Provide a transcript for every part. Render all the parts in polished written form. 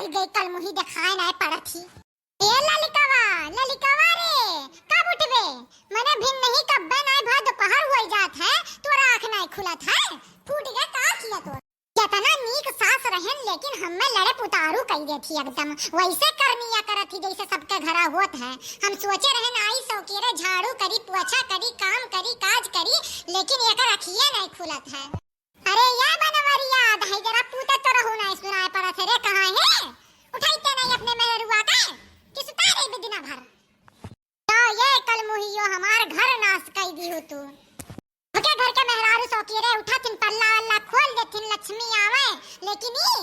मर गई कल मुही दिखाए ना पड़ा थी। ए ललिकावा रे कब उठबे? मने भिन नहीं कब्बे नहीं भा दोपहर होई जात है, तोरा आँख नहीं खुलत है। फूट गया का किया तो कितना नीक सास रहन, लेकिन हमें लड़े पुतारू कह देती एकदम वैसे करनिया करत थी जैसे सबके घरा होत है। हम सोचे रहन आई सौकेरे झाड़ू करी पोछा करी काम करी काज करी, लेकिन एकर अखिए नहीं खुलत है। अरे या बनवरिया धाई जरा पूते तो रहू ना सुनाए पड़ा थे रे, कहां है? उठाइते नहीं अपने मेहरुआ के कि सुतारे भी दिना भर। तो ये कल मुहियो हमार घर नाश कई दी हो तू। ओके घर के मेहरारू सौकेरे उठा तिन पल्ला अल्लाह खोल देथिन लक्ष्मी आवे, लेकिन ई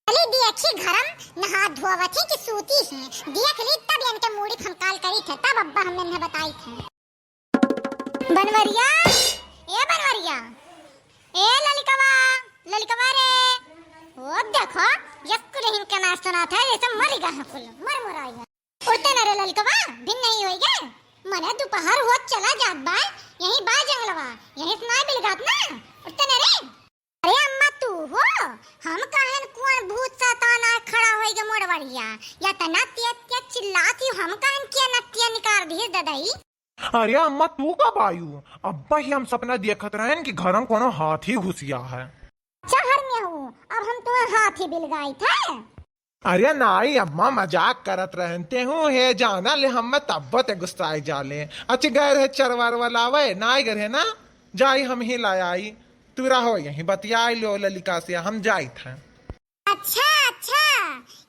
अली देखी घरम नहा धोवथी की सूती है देख ली तब इनके मूड़ी फंकाल करी थे, तब अब्बा हमने इन्हें बताई थे। बनवरिया ए बनवरिया ए ललिकवा रे ओ देखो यक्कु रहीम के नाच सुना था जैसे मर गया है फुल मर आई है। उठते न रे ललिकवा भिन नहीं होई गे, मने दोपहर होत चला जात बा यही बा जंगलवा यही सुनाई बिलगात ना। उठते न रे। अरे अम्मा तू हो हम कहन कौन भूत शैतान आ खड़ा होई गे मोड़वड़िया या तना तिया चिल्लाती हम कहन के नतिया निकाल दी ददाई। अरे अम्मा तू कब आयु? अब्बा ही हम सपना देखत रहन कि घर में कोनो हाथी घुसिया है। शहर में हूँ अब हम तो हाथी बिलगाई थे। अरे नाई अम्मा मजाक करत रहते हूँ हे जाना ले हम तब्बत गुस्साई जाले। अच्छी गैर है चरवार वाला वे नाई घर है ना जाई हम ही लाया आई तू रहो यही बतियाई लो ललिका से हम जाई थे। अच्छा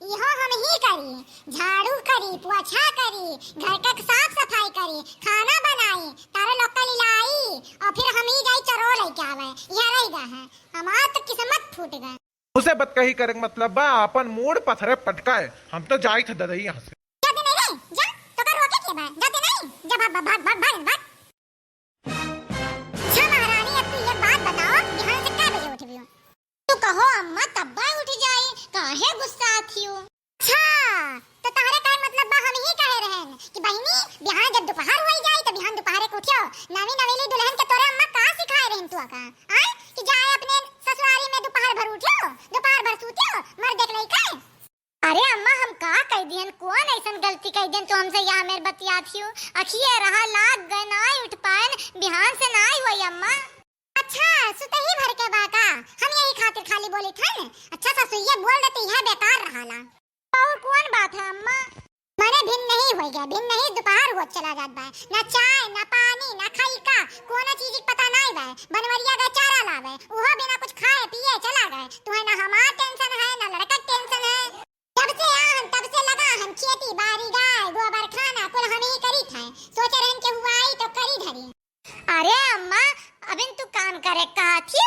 यहो हम ही करी झाड़ू करी पोछा करी घर का साफ सफाई करी खाना बनाई तारे लोग का लिलाई और फिर हम ही जाई चरो लेके आवे यह रह गया है हमार तो किस्मत फूट गए। उसे बत कही करे मतलब बा अपन मूड पथरे पटकाए हम तो जाई थे ददई यहाँ से। जाते नहीं रे जा तो कर रोके के बा जाते नहीं जब भाग अच्छा महारानी अब तू ये बात बताओ ध्यान से क्या बजे उठी हो? तू कहो अम्मा तब्बा उठ जाई काहे गुस्सा आती हो? अच्छा तो तारे का मतलब बा हम ही कहे रहन कि बहिनी बिहान जब दोपहर होई जाई तो बिहान दोपहर को उठियो नवी नवेली दुल्हन के तोरे अम्मा का सिखाए रहन तू का आय कि जाए अपने ससुराली में दोपहर भर उठियो दोपहर भर सूतियो मर देख लई का। अरे अम्मा हम का कह दियन कौन ऐसन गलती कह देन तो हमसे या मेर बतियाती हो अखिए रहा लाग गए नाई उठ पाएन बिहान से नाई होई अम्मा। अच्छा सुते ही भर के बाका हम यही खातिर खाली बोली थन। अच्छा ससुइया बोल देती है बेकार रहाला और कौन बात है अम्मा? मने भिन नहीं होई गया भिन नहीं दोपहर हो चला जात बा ना चाय ना पानी ना खाई का कोनो चीज पता नहीं बा। बनवरिया का चारा लावे ओहो बिना कुछ खाए पिए चला गए तुम्हें ना हमार टेंशन है ना लड़का टेंशन है। तब से लगा हम खेती बाड़ी गाय गोबर खाना कुल हम ही करी थे सोचे रहन के हुआ आई तो करी धरी। अरे अम्मा अबिन तू काम करे कहा थी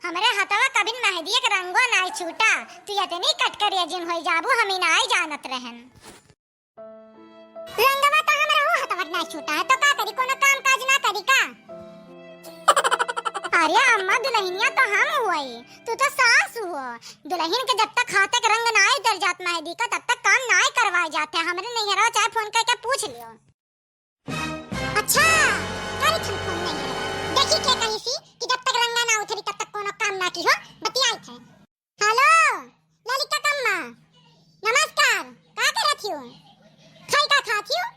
हमरे हथवा कबिन मेहंदी के रंगो नाई छूटा तू इतनी कटकरिया जिन होई जाबू हम ही नाई जानत रहन। रंगवा तो हमरा हो हथवा नाई छूटा है तो का करी कोनो काम काज ना करी का? अरे अम्मा दुल्हनिया तो हम हुई तू तो सास हुआ दुल्हन के जब तक हाथ तक रंग नाई डल जात मेहंदी का तब तक काम नाई करवाए जाते हमरे नहीं हरा चाहे फोन करके पूछ लियो। अच्छा करी तुम फोन नहीं हरा देखी के कहीं सी कि जब तक रंगा ना उतरी तब तक कोनो काम ना की हो बतियाई थे। हेलो ललिता कम्मा नमस्कार का करत हो खाई का खाती हो?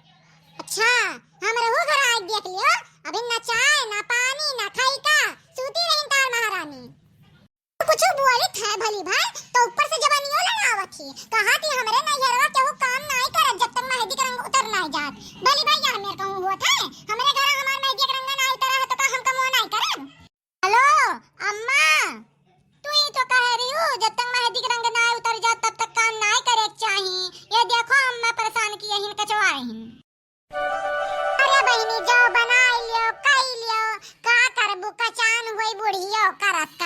अच्छा हम रहू घर आ देख लियो अभी ना चाय ना पानी ना खाई का सूती रही तार महारानी। कुछ बोली थे भली भाई तो ऊपर से जवानियों लड़ावत थी कहा थी हमरे नैहरवा के वो काम नहीं करत जब तक मेहंदी का रंग उतर ना जात। भली भाई यार मेरे कहूं हुआ था हमरे घर हमार मेहंदी का रंग ना उतरा है तो का हम कमो नहीं करब? हेलो अम्मा तू ही तो कह रही हो जब तक मेहंदी का रंग ना उतर जात तब तक काम नहीं करे चाहिए। ये देखो अम्मा परेशान की यही कचवाए हैं। अरे बहिनी जाओ बनाई लियो कई लियो का करबू कचान होई बुढ़ियो करत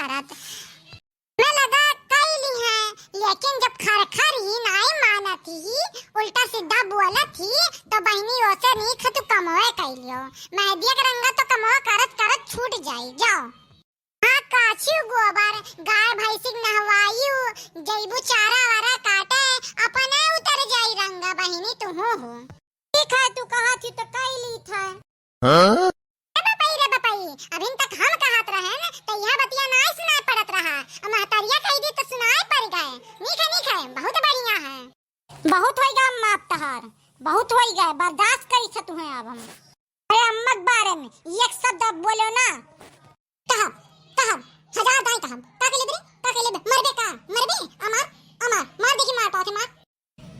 मैं लगा कई ली है लेकिन जब खरखर ही नहीं मानती ही उल्टा सीधा बोलत थी तो बहिनी ओसे नहीं खतु कमोए कई लियो मेहंदी का रंगा तो कमोए करत छूट जाई जाओ। हाँ काछू गोबर गाय भैंसी नहवायु जईबू चारा वारा काटे अपने उतर जाई रंगा बहिनी तू हो ठीक है तू कहा थी तो कई ली था। हाँ? रे बपाई अभी तक हम कहत रहे न तो यह बतिया नहीं सुनाई पड़त रहा महतरिया कह दी तो सुनाई पड़ गए नहीं नहीं खाए, बहुत बढ़िया है। बहुत होई गा अम्मा अब तहार, बहुत होई गए, बर्दाश्त करी छ तुम्हें अब हम। अरे अम्मा के बारे में एक शब्द अब बोलो ना। कहब कहब हजार दाई कहब का के लेबे, का के लेबे, मरबे का मरबे, अमर अमर मार देखी, मार पाथे मार।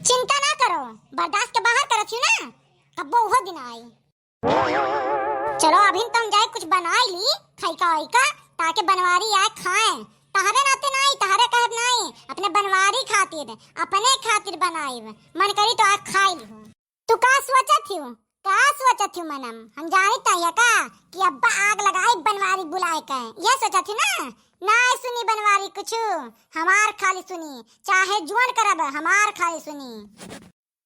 चिंता ना करो, बर्दाश्त के बाहर करत हूं ना, अब वो दिन आई। चलो अभी तुम जाए कुछ बनाई ली खाई का ताकि बनवारी आए खाएं। तहरे नाते नहीं, तहरे कहब नहीं, अपने बनवारी खातिर, अपने खातिर बनाई, मन करी तो आज खाई ली। तू का सोचत हूँ, का सोचत हूँ मनम, हम जानी चाहिए का कि अब्बा आग लगाई बनवारी बुलाए के, ये सोचत हूँ ना। ना सुनी बनवारी कुछ, हमार खाली सुनी, चाहे जुआन करब हमार खाली सुनी।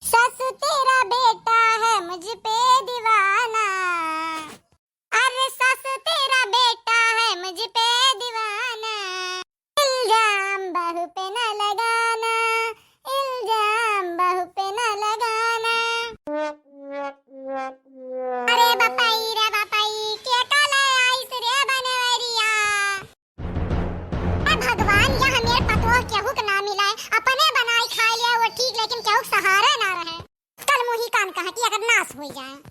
ससु तेरा बेटा है मुझ पे दीवाना, अरे ससु तेरा बेटा है मुझ पे दीवाना, इल्जाम बहू पे न लगाना, इल्जाम बहू पे न लगाना। अरे बापाई रे बापाई, के काले आइस रे बनवरिया। भगवान यहाँ मेरे पतोह केहू के ना मिलाए, अपने बनाई खाई लिया वो ठीक, लेकिन केहू सहारा ना रहे। कल मुही कान कहा कि अगर नाश हो जाए।